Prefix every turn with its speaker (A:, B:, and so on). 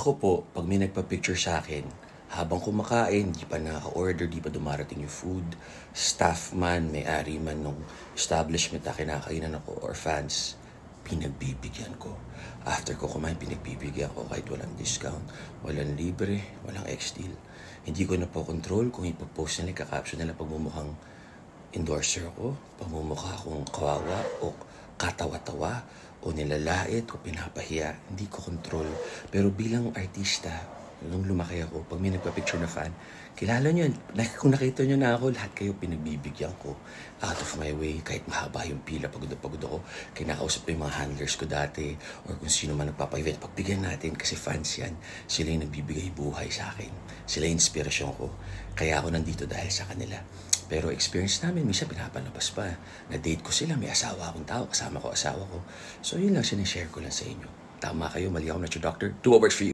A: Ako po, pag may nagpa-picture sa akin, habang kumakain, di pa nakaka-order, di pa dumarating yung food, staff man, may-ari man nung establishment na kinakainan ako or fans, pinagbibigyan ko. After ko kumain, pinagbibigyan ko kahit walang discount, walang libre, walang ex-deal. Hindi ko na po control kung ipopost nila, kakaption nila pagmumukhang endorser ko, pagmumukha akong kawawa o katawa-tawa o nilalait o pinapahiya. Hindi ko control. Pero bilang artista, nung lumaki ako, pag may nagpa-picture na fan, kilala nyo yan. Kung nakita nyo na ako, lahat kayo pinagbibigyan ko. Out of my way, kahit mahaba yung pila, pagod na pagod ako. Kinakausap ko yung mga handlers ko dati or kung sino man nagpapa-event. Pagbigyan natin kasi fans yan. Sila yung nagbibigay buhay sa akin. Sila yung inspirasyon ko. Kaya ako nandito dahil sa kanila. Pero experience namin, minsan pinapalabas pa. Na-date ko sila, may asawa akong tao, kasama ko asawa ko. So yun lang, sinishare ko lang sa inyo. Tama kayo, mali ako na your doctor. 2 hours for you.